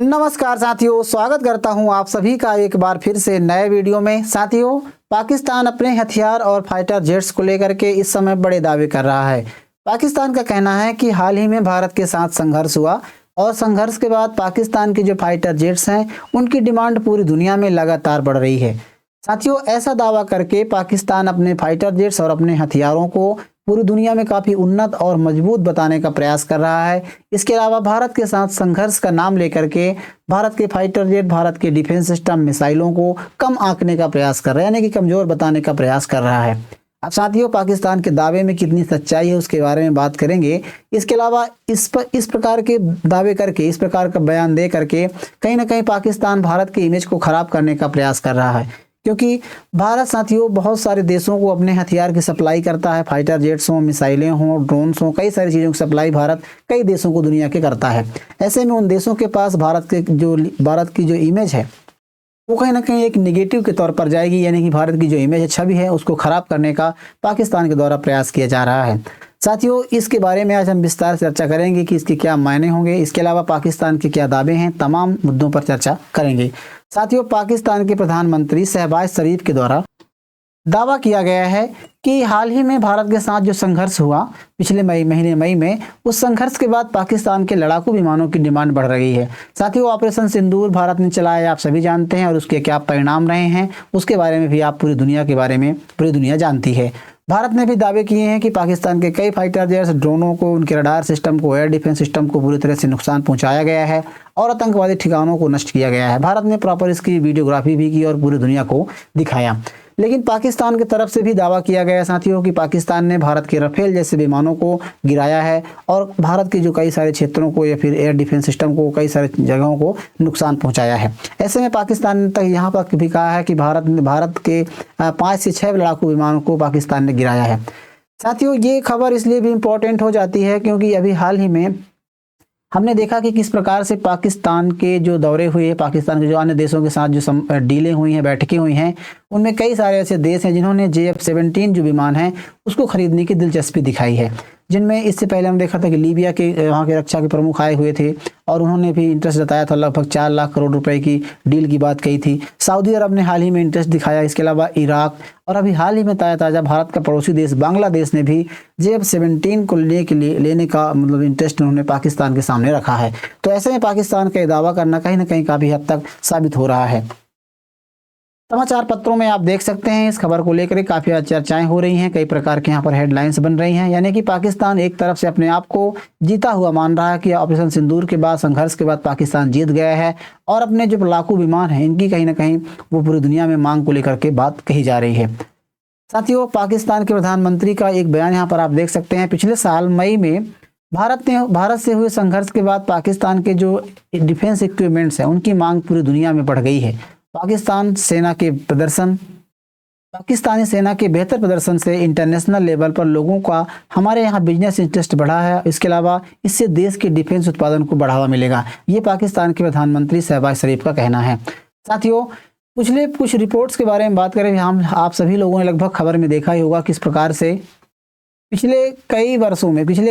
नमस्कार साथियों, स्वागत करता हूं आप सभी का एक बार फिर से नए वीडियो में। साथियों, पाकिस्तान अपने हथियार और फाइटर जेट्स को लेकर के इस समय बड़े दावे कर रहा है। पाकिस्तान का कहना है कि हाल ही में भारत के साथ संघर्ष हुआ और संघर्ष के बाद पाकिस्तान के जो फाइटर जेट्स हैं उनकी डिमांड पूरी दुनिया में लगातार बढ़ रही है। साथियों, ऐसा दावा करके पाकिस्तान अपने फाइटर जेट्स और अपने हथियारों को पूरी दुनिया में काफ़ी उन्नत और मजबूत बताने का प्रयास कर रहा है। इसके अलावा भारत के साथ संघर्ष का नाम लेकर के भारत के फाइटर जेट, भारत के डिफेंस सिस्टम, मिसाइलों को कम आंकने का प्रयास कर रहा है, यानी कि कमज़ोर बताने का प्रयास कर रहा है। अब साथियों, पाकिस्तान के दावे में कितनी सच्चाई है उसके बारे में बात करेंगे। इसके अलावा इस प्रकार के दावे करके, इस प्रकार का बयान दे करके कहीं ना कहीं पाकिस्तान भारत के इमेज को ख़राब करने का प्रयास कर रहा है, क्योंकि भारत साथियों बहुत सारे देशों को अपने हथियार की सप्लाई करता है। फाइटर जेट्स हों, मिसाइलें हों, ड्रोन्स हों, कई सारी चीज़ों की सप्लाई भारत कई देशों को दुनिया के करता है। ऐसे में उन देशों के पास भारत की जो इमेज है वो कहीं ना कहीं एक निगेटिव के तौर पर जाएगी, यानी कि भारत की जो इमेज है, छवि है, उसको खराब करने का पाकिस्तान के द्वारा प्रयास किया जा रहा है। साथियों, इसके बारे में आज हम विस्तार से चर्चा करेंगे कि इसके क्या मायने होंगे, इसके अलावा पाकिस्तान के क्या दावे हैं, तमाम मुद्दों पर चर्चा करेंगे। साथियों, पाकिस्तान के प्रधानमंत्री शहबाज शरीफ के द्वारा दावा किया गया है कि हाल ही में भारत के साथ जो संघर्ष हुआ पिछले मई में, उस संघर्ष के बाद पाकिस्तान के लड़ाकू विमानों की डिमांड बढ़ रही है। साथियों, ऑपरेशन सिंदूर भारत ने चलाया, आप सभी जानते हैं, और उसके क्या परिणाम रहे हैं उसके बारे में भी आप पूरी दुनिया जानती है। भारत ने भी दावे किए हैं कि पाकिस्तान के कई फाइटर जेट्स, ड्रोनों को, उनके रडार सिस्टम को, एयर डिफेंस सिस्टम को पूरी तरह से नुकसान पहुंचाया गया है और आतंकवादी ठिकानों को नष्ट किया गया है। भारत ने प्रॉपर इसकी वीडियोग्राफी भी की और पूरी दुनिया को दिखाया। लेकिन पाकिस्तान की तरफ से भी दावा किया गया साथियों कि पाकिस्तान ने भारत के राफेल जैसे विमानों को गिराया है और भारत के जो कई सारे क्षेत्रों को या फिर एयर डिफेंस सिस्टम को, कई सारे जगहों को नुकसान पहुंचाया है। ऐसे में पाकिस्तान ने तक यहाँ तक भी कहा है कि भारत के 5 से 6 लड़ाकू विमानों को पाकिस्तान ने गिराया है। साथियों, ये खबर इसलिए भी इम्पोर्टेंट हो जाती है क्योंकि अभी हाल ही में हमने देखा कि किस प्रकार से पाकिस्तान के जो दौरे हुए, पाकिस्तान के जो अन्य देशों के साथ जो डीलें हुई हैं, बैठकें हुई हैं, उनमें कई सारे ऐसे देश हैं जिन्होंने JF-17 जो विमान है उसको खरीदने की दिलचस्पी दिखाई है। जिनमें इससे पहले हम देखा था कि लीबिया के वहाँ के रक्षा के प्रमुख आए हुए थे और उन्होंने भी इंटरेस्ट जताया था। लगभग 4 लाख करोड़ रुपए की डील की बात कही थी। सऊदी अरब ने हाल ही में इंटरेस्ट दिखाया। इसके अलावा इराक और अभी हाल ही में ताज़ा भारत का पड़ोसी देश बांग्लादेश ने भी JF-17 को लेने का मतलब इंटरेस्ट उन्होंने पाकिस्तान के सामने रखा है। तो ऐसे में पाकिस्तान का दावा करना कहीं ना कहीं काफ़ी हद तक साबित हो रहा है। समाचार पत्रों में आप देख सकते हैं इस खबर को लेकर काफ़ी चर्चाएं हो रही हैं, कई प्रकार के यहाँ पर हेडलाइंस बन रही हैं, यानी कि पाकिस्तान एक तरफ से अपने आप को जीता हुआ मान रहा है कि ऑपरेशन सिंदूर के बाद, संघर्ष के बाद पाकिस्तान जीत गया है और अपने जो लड़ाकू विमान हैं इनकी कहीं ना कहीं वो पूरी दुनिया में मांग को लेकर के बात कही जा रही है। साथियों, पाकिस्तान के प्रधानमंत्री का एक बयान यहाँ पर आप देख सकते हैं। पिछले साल मई में भारत से हुए संघर्ष के बाद पाकिस्तान के जो डिफेंस इक्विपमेंट्स हैं उनकी मांग पूरी दुनिया में बढ़ गई है। पाकिस्तानी सेना के बेहतर प्रदर्शन से इंटरनेशनल लेवल पर लोगों का हमारे यहाँ बिजनेस इंटरेस्ट बढ़ा है। इसके अलावा इससे देश के डिफेंस उत्पादन को बढ़ावा मिलेगा, ये पाकिस्तान के प्रधानमंत्री शहबाज शरीफ का कहना है। साथियों, पिछले कुछ रिपोर्ट्स के बारे में बात करें, हम आप सभी लोगों ने लगभग खबर में देखा ही होगा किस प्रकार से पिछले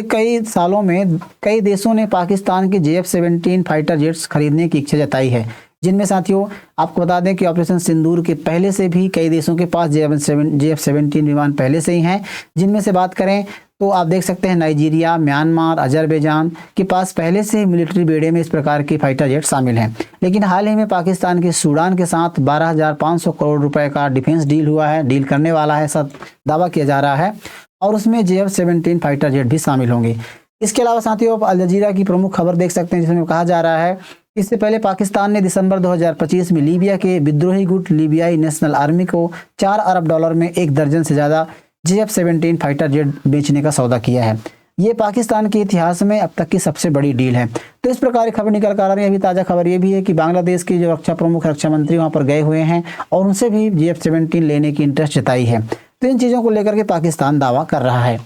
कई सालों में कई देशों ने पाकिस्तान के JF-17 फाइटर जेट्स खरीदने की इच्छा जताई है। जिनमें साथियों आपको बता दें कि ऑपरेशन सिंदूर के पहले से भी कई देशों के पास JF-17 विमान पहले से ही हैं। जिनमें से बात करें तो आप देख सकते हैं नाइजीरिया, म्यांमार, अजरबैजान के पास पहले से ही मिलिट्री बेड़े में इस प्रकार के फाइटर जेट शामिल हैं। लेकिन हाल ही में पाकिस्तान के सूडान के साथ 12,500 करोड़ रुपए का डिफेंस डील हुआ है, डील करने वाला है, सब दावा किया जा रहा है और उसमें JF-17 फाइटर जेट भी शामिल होंगे। इसके अलावा साथियों आप अल जजीरा की प्रमुख खबर देख सकते हैं जिसमें कहा जा रहा है इससे पहले पाकिस्तान ने दिसंबर 2025 में लीबिया के विद्रोही गुट लीबियाई नेशनल आर्मी को $4 अरब में 1 दर्जन से ज़्यादा JF-17 फाइटर जेट बेचने का सौदा किया है। ये पाकिस्तान के इतिहास में अब तक की सबसे बड़ी डील है। तो इस प्रकार की खबर निकल कर आ रही है। अभी ताज़ा खबर ये भी है कि बांग्लादेश के जो रक्षा मंत्री वहाँ पर गए हुए हैं और उनसे भी JF-17 लेने की इंटरेस्ट जताई है। तो इन चीज़ों को लेकर के पाकिस्तान दावा कर रहा है।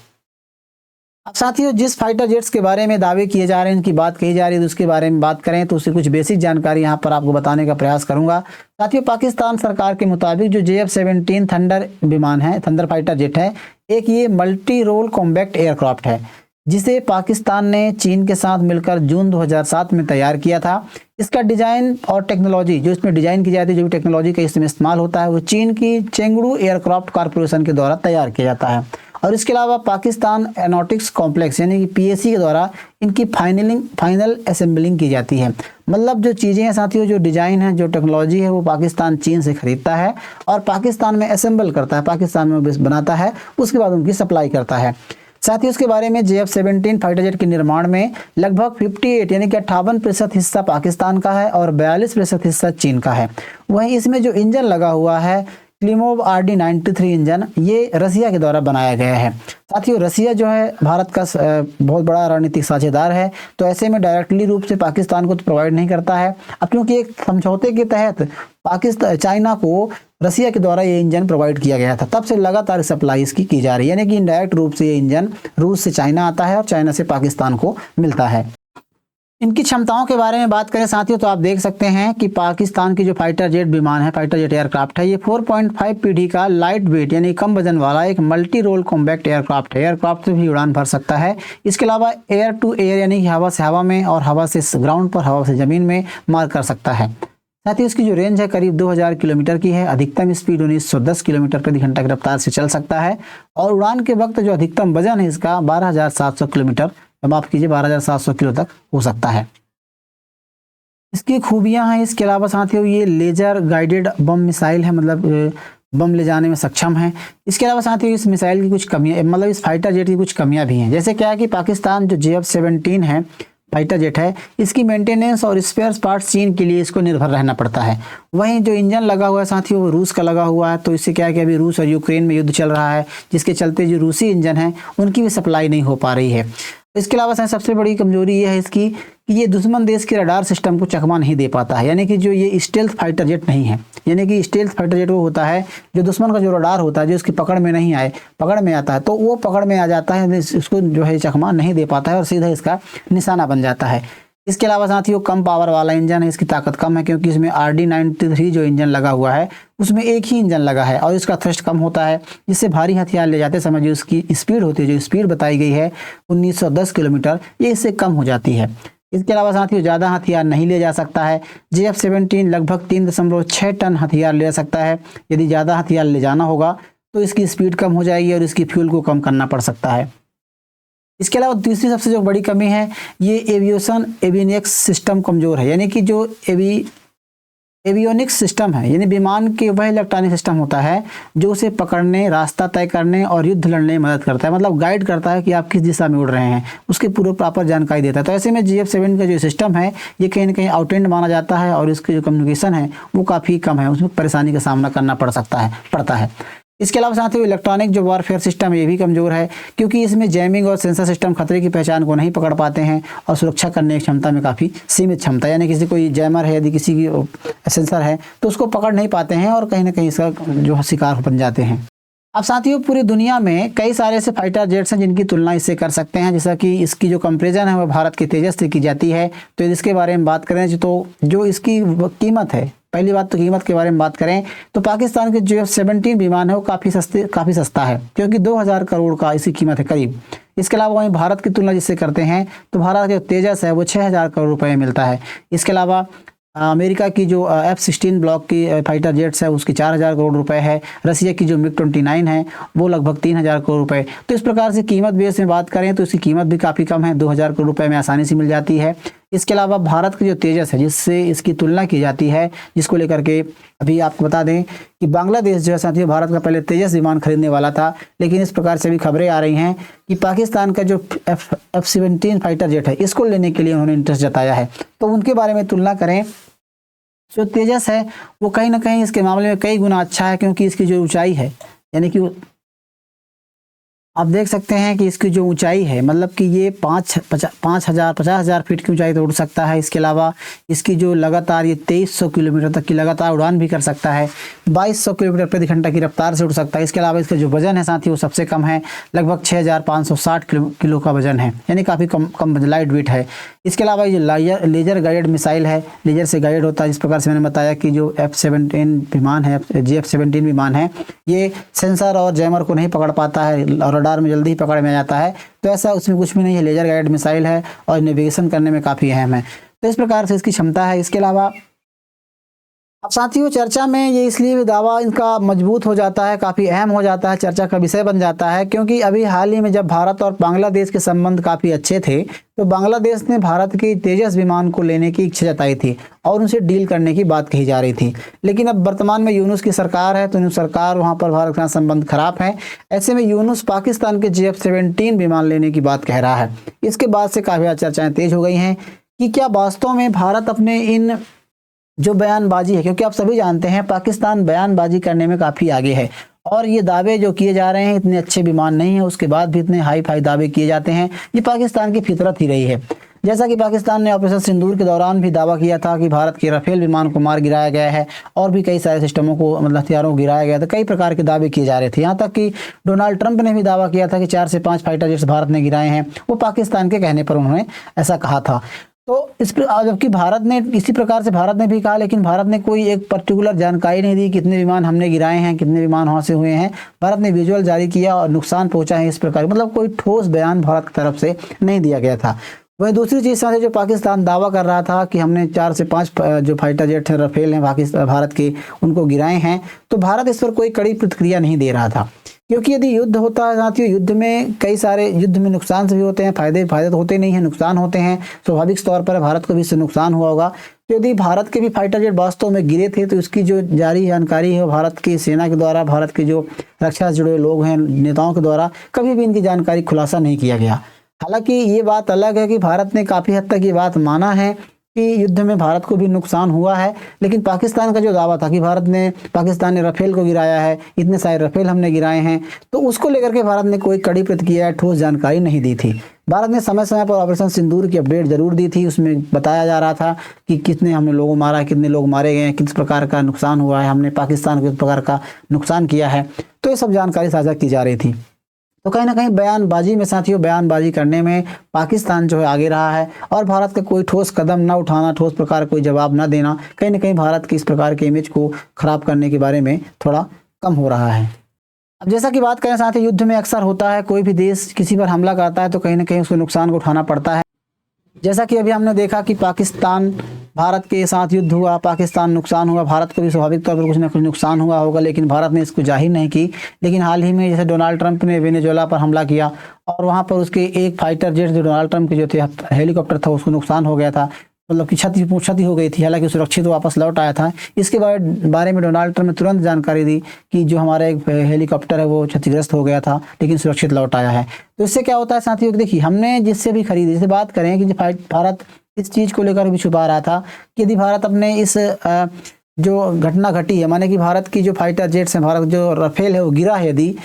अब साथियों, जिस फाइटर जेट्स के बारे में दावे किए जा रहे हैं, इनकी बात कही जा रही है, तो उसके बारे में बात करें तो उससे कुछ बेसिक जानकारी यहाँ पर आपको बताने का प्रयास करूंगा। साथियों, पाकिस्तान सरकार के मुताबिक जो JF-17 थंडर विमान है, थंडर फाइटर जेट है, एक ये मल्टी रोल कॉम्बैक्ट एयरक्राफ्ट है। जिसे पाकिस्तान ने चीन के साथ मिलकर जून 2007 में तैयार किया था। इसका डिजाइन और टेक्नोलॉजी जो इसमें डिजाइन की जाती है, जो भी टेक्नोलॉजी का इसमें इस्तेमाल होता है, वो चीन की चेंगडू एयरक्राफ्ट कॉरपोरेशन के द्वारा तैयार किया जाता है। और इसके अलावा पाकिस्तान एरोनॉटिक्स कॉम्प्लेक्स यानी कि पीएसी के द्वारा इनकी फाइनल असेंबलिंग की जाती है। मतलब जो चीज़ें हैं साथियों, जो डिज़ाइन है, जो टेक्नोलॉजी है, वो पाकिस्तान चीन से खरीदता है और पाकिस्तान में असेंबल करता है, पाकिस्तान में बनाता है, उसके बाद उनकी सप्लाई करता है। साथ ही उसके बारे में JF-17 फाइटर जेट के निर्माण में लगभग 58 यानी कि 58% हिस्सा पाकिस्तान का है और 42% हिस्सा चीन का है। वहीं इसमें जो इंजन लगा हुआ है क्लिमोव RD-93 इंजन, ये रसिया के द्वारा बनाया गया है। साथियों रसिया जो है भारत का बहुत बड़ा रणनीतिक साझेदार है, तो ऐसे में डायरेक्टली रूप से पाकिस्तान को तो प्रोवाइड नहीं करता है। अब क्योंकि एक समझौते के तहत चाइना को रसिया के द्वारा ये इंजन प्रोवाइड किया गया था, तब से लगातार सप्लाई इसकी की जा रही है, यानी कि इनडायरेक्ट रूप से ये इंजन रूस से चाइना आता है और चाइना से पाकिस्तान को मिलता है। इनकी क्षमताओं के बारे में बात करें साथियों, तो आप देख सकते हैं कि पाकिस्तान की जो फाइटर जेट विमान है, फाइटर जेट एयरक्राफ्ट है, ये 4.5 पीढ़ी का लाइट वेट यानी कम वजन वाला एक मल्टी रोल कॉम्बैक्ट एयरक्राफ्ट है। एयरक्राफ्ट से भी उड़ान भर सकता है। इसके अलावा एयर टू एयर यानी कि हवा से हवा में और हवा से ग्राउंड पर, हवा से ज़मीन में मार कर सकता है। साथ ही इसकी जो रेंज है करीब 2000 किलोमीटर की है। अधिकतम स्पीड 1910 किलोमीटर प्रति घंटा की रफ्तार से चल सकता है और उड़ान के वक्त जो अधिकतम वजन है इसका 12700 किलोमीटर, माफ कीजिए 12700 किलो तक हो सकता है। इसकी खूबियां हैं इसके अलावा साथियों, ये लेजर गाइडेड बम मिसाइल है, मतलब बम ले जाने में सक्षम है। इसके अलावा साथियों इस मिसाइल की कुछ कमियां, मतलब इस फाइटर जेट की कुछ कमियां भी हैं। जैसे क्या है कि पाकिस्तान जो JF-17 है फाइटर जेट है, इसकी मेंटेनेंस और स्पेयर पार्ट्स चीन के लिए इसको निर्भर रहना पड़ता है। वहीं जो इंजन लगा हुआ है साथियों वो रूस का लगा हुआ है, तो इससे क्या है कि अभी रूस और यूक्रेन में युद्ध चल रहा है, जिसके चलते जो रूसी इंजन है उनकी भी सप्लाई नहीं हो पा रही है। इसके अलावा सबसे बड़ी कमजोरी ये है इसकी कि ये दुश्मन देश के रडार सिस्टम को चकमा नहीं दे पाता है, यानी कि जो ये स्टेल्थ फाइटर जेट नहीं है। यानी कि स्टेल्थ फाइटर जेट वो होता है जो दुश्मन का जो रडार होता है, जो इसकी पकड़ में नहीं आए, पकड़ में आता है तो वो पकड़ में आ जाता है, इसको जो है चकमा नहीं दे पाता है और सीधा इसका निशाना बन जाता है। इसके अलावा साथियों कम पावर वाला इंजन है, इसकी ताकत कम है क्योंकि इसमें RD-93 जो इंजन लगा हुआ है उसमें एक ही इंजन लगा है और इसका थ्रस्ट कम होता है, जिससे भारी हथियार ले जाते समय जो इसकी स्पीड होती है, जो स्पीड बताई गई है 1910 किलोमीटर, ये इससे कम हो जाती है। इसके अलावा साथियों ज़्यादा हथियार नहीं ले जा सकता है। JF-17 लगभग 3.6 टन हथियार ले सकता है। यदि ज़्यादा हथियार ले जाना होगा तो इसकी स्पीड कम हो जाएगी और इसकी फ्यूल को कम करना पड़ सकता है। इसके अलावा तीसरी सबसे जो बड़ी कमी है, ये एवियोनिक्स सिस्टम कमज़ोर है, यानी कि जो एवियोनिक्स सिस्टम है, यानी विमान के वह इलेक्ट्रॉनिक सिस्टम होता है जो उसे पकड़ने, रास्ता तय करने और युद्ध लड़ने में मदद करता है, मतलब गाइड करता है कि आप किस दिशा में उड़ रहे हैं, उसकी पूरी प्रॉपर जानकारी देता है। तो ऐसे में JF-7 का जो सिस्टम है ये कहीं ना कहीं आउटेंड माना जाता है और इसकी जो कम्युनिकेशन है वो काफ़ी कम है, उसमें परेशानी का सामना करना पड़ता है। इसके अलावा साथियों इलेक्ट्रॉनिक जो वॉरफेयर सिस्टम है ये भी कमज़ोर है, क्योंकि इसमें जैमिंग और सेंसर सिस्टम खतरे की पहचान को नहीं पकड़ पाते हैं और सुरक्षा करने की क्षमता में काफ़ी सीमित क्षमता, यानी किसी कोई जैमर है, यदि किसी की सेंसर है तो उसको पकड़ नहीं पाते हैं और कहीं ना कहीं इसका जो शिकार बन जाते हैं। अब साथियों पूरी दुनिया में कई सारे ऐसे फाइटर जेट्स हैं जिनकी तुलना इससे कर सकते हैं, जैसा कि इसकी जो कंपेरिजन है वो भारत के तेजस से की जाती है। तो इसके बारे में बात करें तो जो इसकी कीमत है, पहली बात तो कीमत के बारे में बात करें तो पाकिस्तान के जो JF-17 विमान है वो काफ़ी सस्ता है, क्योंकि 2000 करोड़ का इसकी कीमत है करीब। इसके अलावा वहीं भारत की तुलना जिससे करते हैं तो भारत के तेजस है वो 6000 करोड़ रुपए मिलता है। इसके अलावा अमेरिका की जो F-16 ब्लॉक की फाइटर जेट्स है उसकी 4000 करोड़ रुपए है। रसिया की जो MiG-29 है वो लगभग 3000 करोड़ रुपए। तो इस प्रकार से कीमत बेस में बात करें तो इसकी कीमत भी काफ़ी कम है, 2000 करोड़ रुपए में आसानी से मिल जाती है। इसके अलावा भारत की जो तेजस है जिससे इसकी तुलना की जाती है, जिसको लेकर के अभी आपको बता दें कि बांग्लादेश जो है साथियों भारत का पहले तेजस विमान खरीदने वाला था, लेकिन इस प्रकार से भी खबरें आ रही हैं कि पाकिस्तान का जो F-17 फाइटर जेट है इसको लेने के लिए उन्होंने इंटरेस्ट जताया है। तो उनके बारे में तुलना करें जो तेजस है वो कहीं ना कहीं इसके मामले में कई गुना अच्छा है, क्योंकि इसकी जो ऊंचाई है, यानी कि आप देख सकते हैं कि इसकी जो ऊंचाई है मतलब कि ये 50,000 फीट की ऊंचाई तो उड़ सकता है। इसके अलावा इसकी जो लगातार ये 2300 किलोमीटर तक की लगातार उड़ान भी कर सकता है, 2200 किलोमीटर प्रति घंटा की रफ्तार से उड़ सकता है। इसके अलावा इसका जो वजन है साथ ही वो सबसे कम है, लगभग 6560 किलो का वजन है, यानी काफ़ी कम लाइट वेट है। इसके अलावा ये लेजर गाइडेड मिसाइल है, लेजर से गाइड होता है। जिस प्रकार से मैंने बताया कि जो F-17 विमान है, JF-17 विमान है, ये सेंसर और जैमर को नहीं पकड़ पाता है और रडार में जल्दी ही पकड़ में आ जाता है। तो ऐसा उसमें कुछ भी नहीं है, लेजर गाइडेड मिसाइल है और नेविगेशन करने में काफ़ी अहम है। तो इस प्रकार से इसकी क्षमता है। इसके अलावा अब साथियों चर्चा में ये इसलिए भी दावा इनका मजबूत हो जाता है, काफ़ी अहम हो जाता है, चर्चा का विषय बन जाता है, क्योंकि अभी हाल ही में जब भारत और बांग्लादेश के संबंध काफ़ी अच्छे थे तो बांग्लादेश ने भारत के तेजस विमान को लेने की इच्छा जताई थी और उनसे डील करने की बात कही जा रही थी। लेकिन अब वर्तमान में यूनुस की सरकार है तो यूनुस सरकार वहाँ पर भारत का संबंध खराब है। ऐसे में यूनुस पाकिस्तान के JF-17 विमान लेने की बात कह रहा है। इसके बाद से काफ़ी चर्चाएँ तेज हो गई हैं कि क्या वास्तव में भारत अपने इन जो बयानबाजी है, क्योंकि आप सभी जानते हैं पाकिस्तान बयानबाजी करने में काफ़ी आगे है और ये दावे जो किए जा रहे हैं इतने अच्छे विमान नहीं है, उसके बाद भी इतने हाई फाई दावे किए जाते हैं। ये पाकिस्तान की फितरत ही रही है। जैसा कि पाकिस्तान ने ऑपरेशन सिंदूर के दौरान भी दावा किया था कि भारत के राफेल विमान को मार गिराया गया है और भी कई सारे सिस्टमों को मतलब हथियारों को गिराया गया था। कई प्रकार के दावे किए जा रहे थे, यहाँ तक कि डोनाल्ड ट्रंप ने भी दावा किया था कि 4 से 5 फाइटर जेट्स भारत ने गिराए हैं। वो पाकिस्तान के कहने पर उन्होंने ऐसा कहा था। तो इस पर जबकि भारत ने इसी प्रकार से भारत ने भी कहा, लेकिन भारत ने कोई एक पर्टिकुलर जानकारी नहीं दी कितने विमान हमने गिराए हैं, कितने विमान वहाँ से हुए हैं। भारत ने विजुअल जारी किया और नुकसान पहुंचा है, इस प्रकार मतलब कोई ठोस बयान भारत की तरफ से नहीं दिया गया था। वही दूसरी चीज़ साथ जो पाकिस्तान दावा कर रहा था कि हमने 4 से 5 जो फाइटर जेट हैं राफेल हैं भारत के उनको गिराए हैं, तो भारत इस पर कोई कड़ी प्रतिक्रिया नहीं दे रहा था। क्योंकि यदि युद्ध होता है साथियों, युद्ध में कई सारे युद्ध में नुकसान भी होते हैं, फायदे तो होते नहीं हैं, नुकसान होते हैं। स्वाभाविक तौर पर भारत को भी इससे नुकसान हुआ होगा। तो यदि भारत के भी फाइटर जेट वास्तव में गिरे थे तो इसकी जो जारी जानकारी है भारत की सेना के द्वारा, भारत के जो रक्षा से जुड़े लोग हैं नेताओं के द्वारा कभी भी इनकी जानकारी खुलासा नहीं किया गया। हालांकि ये बात अलग है कि भारत ने काफ़ी हद तक ये बात माना है कि युद्ध में भारत को भी नुकसान हुआ है, लेकिन पाकिस्तान का जो दावा था कि पाकिस्तान ने राफेल को गिराया है, इतने सारे राफेल हमने गिराए हैं, तो उसको लेकर के भारत ने कोई कड़ी प्रतिक्रिया ठोस जानकारी नहीं दी थी। भारत ने समय समय पर ऑपरेशन सिंदूर की अपडेट जरूर दी थी, उसमें बताया जा रहा था कि कितने हमने लोगों मारा है, कितने लोग मारे गए हैं, किस प्रकार का नुकसान हुआ है, हमने पाकिस्तान को किस प्रकार का नुकसान किया है, तो ये सब जानकारी साझा की जा रही थी। तो कहीं ना कहीं बयानबाजी में साथियों, बयानबाजी करने में पाकिस्तान जो है आगे रहा है और भारत का कोई ठोस कदम ना उठाना, ठोस प्रकार कोई जवाब ना देना, कहीं ना कहीं भारत की इस प्रकार के इमेज को खराब करने के बारे में थोड़ा कम हो रहा है। अब जैसा कि बात करें साथियों, युद्ध में अक्सर होता है कोई भी देश किसी पर हमला करता है तो कहीं ना कहीं उसको नुकसान को उठाना पड़ता है। जैसा कि अभी हमने देखा कि पाकिस्तान भारत के साथ युद्ध हुआ, पाकिस्तान नुकसान हुआ, भारत को भी स्वाभाविक तौर पर कुछ ना कुछ नुकसान हुआ होगा, लेकिन भारत ने इसको जाहिर नहीं की। लेकिन हाल ही में जैसे डोनाल्ड ट्रंप ने वेनेजुएला पर हमला किया और वहाँ पर उसके एक फाइटर जेट जो डोनाल्ड ट्रंप के जो थे हेलीकॉप्टर था उसको नुकसान हो गया था, मतलब कि क्षति हो गई थी, हालांकि सुरक्षित वापस लौट आया था। इसके बारे में डोनाल्ड ट्रंप ने तुरंत जानकारी दी कि जो हमारा एक हेलीकॉप्टर है वो क्षतिग्रस्त हो गया था लेकिन सुरक्षित लौट आया है। तो इससे क्या होता है साथियों, देखिए हमने जिससे भी खरीदी, जैसे बात करें कि भारत इस चीज़ को लेकर भी छुपा रहा था कि यदि भारत अपने इस जो घटना घटी है, माने कि भारत की जो फाइटर जेट्स हैं, भारत जो राफेल है वो गिरा है, यदि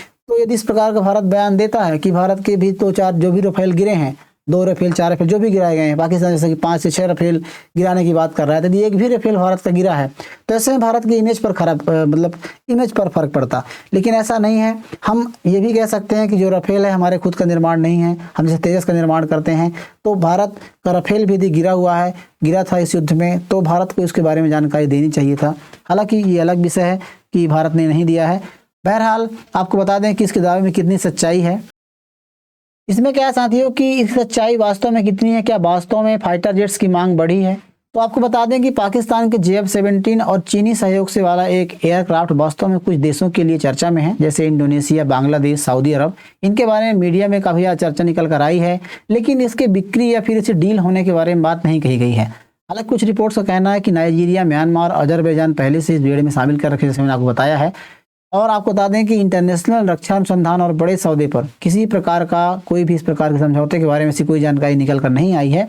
इस प्रकार का भारत बयान देता है कि भारत के भी 2-4 जो भी राफेल गिरे हैं, 2 राफेल 4 राफेल जो भी गिराए गए हैं, पाकिस्तान जैसे कि 5 से 6 राफेल गिराने की बात कर रहा है, यदि एक भी राफेल भारत का गिरा है तो ऐसे में भारत की इमेज पर इमेज पर फर्क पड़ता। लेकिन ऐसा नहीं है। हम ये भी कह सकते हैं कि जो राफेल है हमारे खुद का निर्माण नहीं है, हम जैसे तेजस का निर्माण करते हैं, तो भारत का राफेल भी यदि गिरा था इस युद्ध में तो भारत को इसके बारे में जानकारी देनी चाहिए था। हालांकि ये अलग विषय है कि भारत ने नहीं दिया है। बहरहाल आपको बता दें कि इसके दावे में कितनी सच्चाई है। इसमें क्या है साथियों कि इस सच्चाई वास्तव में कितनी है, क्या वास्तव में फाइटर जेट्स की मांग बढ़ी है। तो आपको बता दें कि पाकिस्तान के JF-17 और चीनी सहयोग से वाला एक एयरक्राफ्ट वास्तव में कुछ देशों के लिए चर्चा में है, जैसे इंडोनेशिया, बांग्लादेश, सऊदी अरब। इनके बारे में मीडिया में काफ़ी ज़्यादा चर्चा निकल कर आई है, लेकिन इसके बिक्री या फिर इसे डील होने के बारे में बात नहीं कही गई है। हालांकि कुछ रिपोर्ट्स का कहना है कि नाइजीरिया, म्यांमार और अजरबैजान पहले से इस भीड़ में शामिल कर रखे, जैसे मैंने आपको बताया है। और आपको बता दें कि इंटरनेशनल रक्षा अनुसंधान और बड़े सौदे पर किसी प्रकार का कोई भी इस प्रकार के समझौते के बारे में ऐसी कोई जानकारी निकल कर नहीं आई है।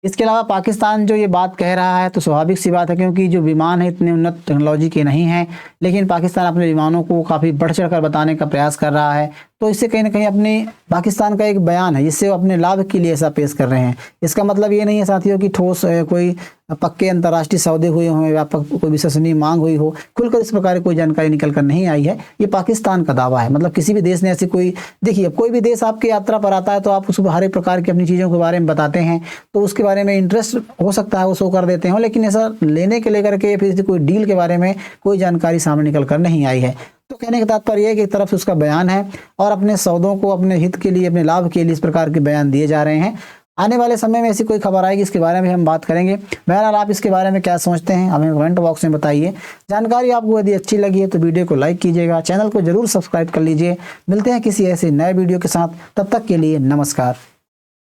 इसके अलावा पाकिस्तान जो ये बात कह रहा है तो स्वाभाविक सी बात है, क्योंकि जो विमान है इतने उन्नत टेक्नोलॉजी के नहीं हैं, लेकिन पाकिस्तान अपने विमानों को काफ़ी बढ़ चढ़ कर बताने का प्रयास कर रहा है। तो इससे कहीं ना कहीं अपने पाकिस्तान का एक बयान है जिससे वो अपने लाभ के लिए ऐसा पेश कर रहे हैं। इसका मतलब ये नहीं है साथियों कि ठोस कोई पक्के अंतर्राष्ट्रीय सौदे हुए हों या कोई विश्वसनीय मांग हुई हो, खुलकर इस प्रकार की कोई जानकारी निकल कर नहीं आई है। ये पाकिस्तान का दावा है। मतलब किसी भी देश ने ऐसी कोई, देखिए कोई भी देश आपकी यात्रा पर आता है तो आप उसको हर एक प्रकार की अपनी चीज़ों के बारे में बताते हैं, तो उसके बारे में इंटरेस्ट हो सकता है वो शो कर देते हो, लेकिन ऐसा लेने के लेकर के फिर कोई डील के बारे में कोई जानकारी सामने निकल कर नहीं आई है। तो कहने का तात्पर्य है कि एक तरफ से उसका बयान है और अपने सौदों को अपने हित के लिए, अपने लाभ के लिए इस प्रकार के बयान दिए जा रहे हैं। आने वाले समय में ऐसी कोई खबर आएगी, इसके बारे में हम बात करेंगे। बहरहाल आप इसके बारे में क्या सोचते हैं हमें कमेंट बॉक्स में बताइए। जानकारी आपको यदि अच्छी लगी है तो वीडियो को लाइक कीजिएगा, चैनल को जरूर सब्सक्राइब कर लीजिए। मिलते हैं किसी ऐसे नए वीडियो के साथ, तब तक के लिए नमस्कार।